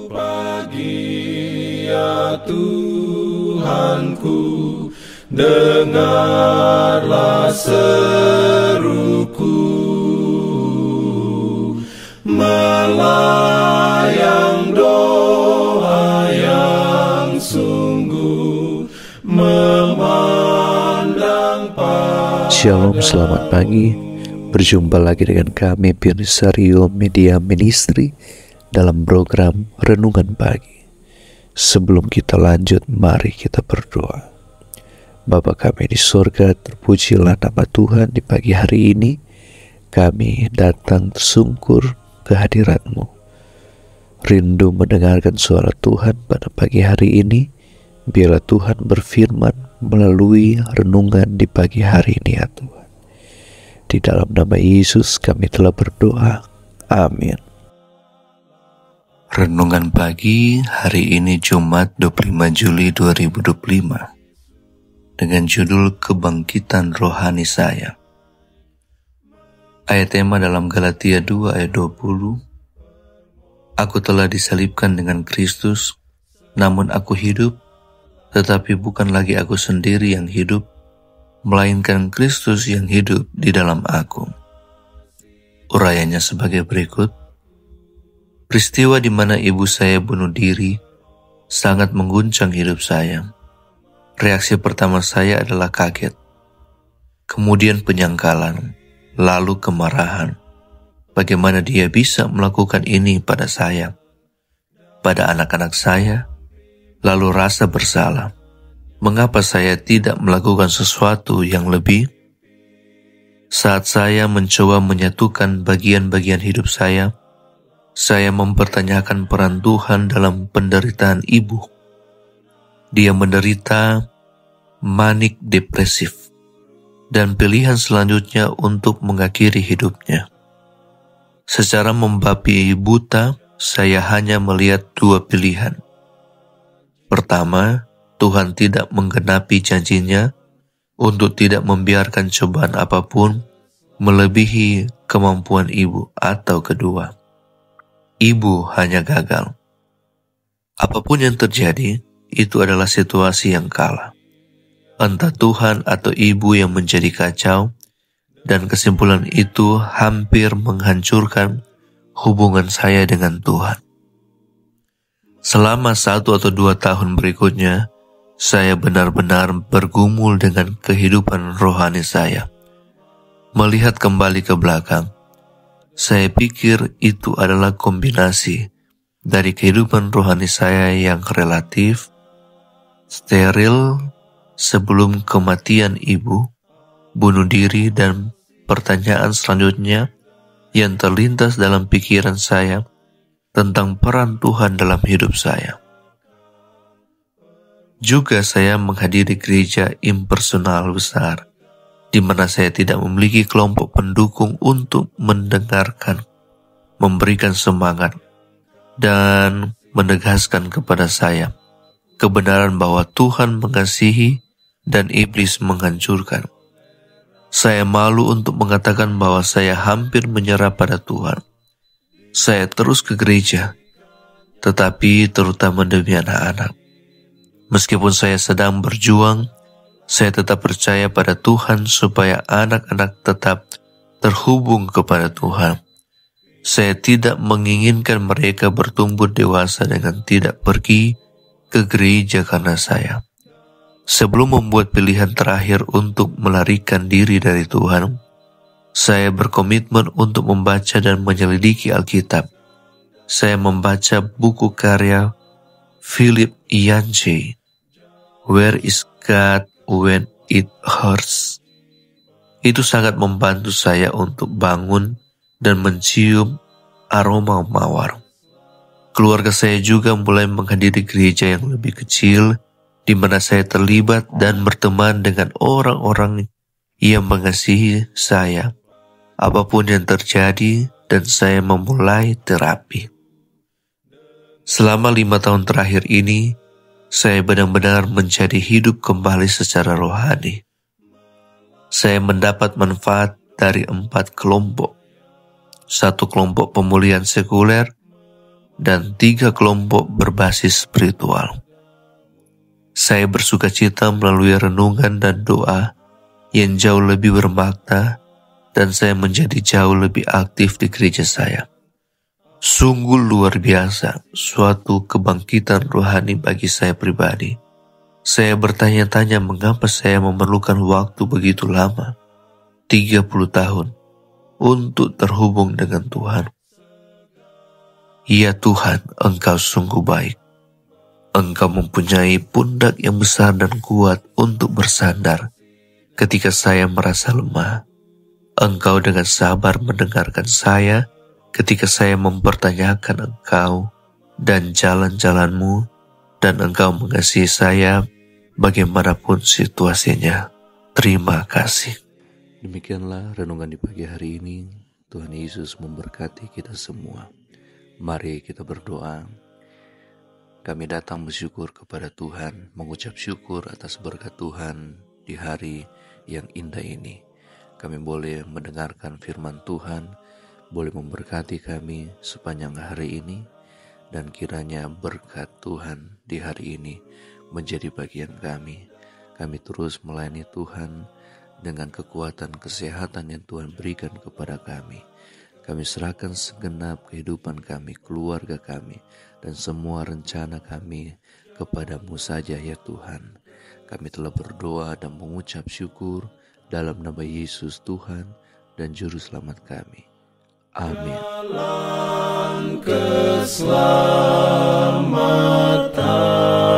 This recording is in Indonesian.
Pagi ya Tuhanku, dengarlah seruku, melayang doa yang sungguh, memandang pada. Shalom, selamat pagi. Berjumpa lagi dengan kami Pionesario Media Ministry dalam program Renungan Pagi. Sebelum kita lanjut, mari kita berdoa. Bapa kami di surga, terpujilah nama Tuhan di pagi hari ini. Kami datang tersungkur ke hadirat-Mu, rindu mendengarkan suara Tuhan pada pagi hari ini. Biarlah Tuhan berfirman melalui renungan di pagi hari ini ya Tuhan. Di dalam nama Yesus kami telah berdoa. Amin. Renungan pagi hari ini Jumat 25 Juli 2025 dengan judul Kebangkitan Rohani Saya. Ayat tema dalam Galatia 2 ayat 20. Aku telah disalibkan dengan Kristus, namun aku hidup, tetapi bukan lagi aku sendiri yang hidup, melainkan Kristus yang hidup di dalam aku. Urayanya sebagai berikut. Peristiwa di mana ibu saya bunuh diri sangat mengguncang hidup saya. Reaksi pertama saya adalah kaget, kemudian penyangkalan, lalu kemarahan. Bagaimana dia bisa melakukan ini pada saya, pada anak-anak saya, lalu rasa bersalah. Mengapa saya tidak melakukan sesuatu yang lebih? Saat saya mencoba menyatukan bagian-bagian hidup saya mempertanyakan peran Tuhan dalam penderitaan ibu. Dia menderita manik depresif, dan pilihan selanjutnya untuk mengakhiri hidupnya. Secara membabi buta, saya hanya melihat dua pilihan. Pertama, Tuhan tidak menggenapi janjinya untuk tidak membiarkan cobaan apapun melebihi kemampuan ibu, atau kedua, ibu hanya gagal. Apapun yang terjadi, itu adalah situasi yang kalah. Entah Tuhan atau ibu yang menjadi kacau, dan kesimpulan itu hampir menghancurkan hubungan saya dengan Tuhan. Selama 1 atau 2 tahun berikutnya, saya benar-benar bergumul dengan kehidupan rohani saya. Melihat kembali ke belakang, saya pikir itu adalah kombinasi dari kehidupan rohani saya yang relatif steril sebelum kematian ibu, bunuh diri, dan pertanyaan selanjutnya yang terlintas dalam pikiran saya tentang peran Tuhan dalam hidup saya. Juga saya menghadiri gereja impersonal besar, di mana saya tidak memiliki kelompok pendukung untuk mendengarkan, memberikan semangat, dan menegaskan kepada saya kebenaran bahwa Tuhan mengasihi dan iblis menghancurkan. Saya malu untuk mengatakan bahwa saya hampir menyerah pada Tuhan. Saya terus ke gereja, tetapi terutama demi anak-anak. Meskipun saya sedang berjuang, saya tetap percaya pada Tuhan supaya anak-anak tetap terhubung kepada Tuhan. Saya tidak menginginkan mereka bertumbuh dewasa dengan tidak pergi ke gereja karena saya. Sebelum membuat pilihan terakhir untuk melarikan diri dari Tuhan, saya berkomitmen untuk membaca dan menyelidiki Alkitab. Saya membaca buku karya Philip Yancey, Where is God When It Hurts? Itu sangat membantu saya untuk bangun dan mencium aroma mawar. Keluarga saya juga mulai menghadiri gereja yang lebih kecil, di mana saya terlibat dan berteman dengan orang-orang yang mengasihi saya, apapun yang terjadi, dan saya memulai terapi. Selama 5 tahun terakhir ini, saya benar-benar menjadi hidup kembali secara rohani. Saya mendapat manfaat dari 4 kelompok. 1 kelompok pemulihan sekuler, dan 3 kelompok berbasis spiritual. Saya bersukacita melalui renungan dan doa yang jauh lebih bermakna, dan saya menjadi jauh lebih aktif di gereja saya. Sungguh luar biasa, suatu kebangkitan rohani bagi saya pribadi. Saya bertanya-tanya mengapa saya memerlukan waktu begitu lama, 30 tahun, untuk terhubung dengan Tuhan. Ya Tuhan, Engkau sungguh baik. Engkau mempunyai pundak yang besar dan kuat untuk bersandar ketika saya merasa lemah. Engkau dengan sabar mendengarkan saya ketika saya mempertanyakan Engkau dan jalan-jalan-Mu, dan Engkau mengasihi saya bagaimanapun situasinya. Terima kasih. Demikianlah renungan di pagi hari ini. Tuhan Yesus memberkati kita semua. Mari kita berdoa. Kami datang bersyukur kepada Tuhan, mengucap syukur atas berkat Tuhan di hari yang indah ini. Kami boleh mendengarkan firman Tuhan, boleh memberkati kami sepanjang hari ini, dan kiranya berkat Tuhan di hari ini menjadi bagian kami. Kami terus melayani Tuhan dengan kekuatan kesehatan yang Tuhan berikan kepada kami. Kami serahkan segenap kehidupan kami, keluarga kami, dan semua rencana kami kepada-Mu saja ya Tuhan. Kami telah berdoa dan mengucap syukur dalam nama Yesus Tuhan dan Juru Selamat kami. Amin. Jalan keselamatan.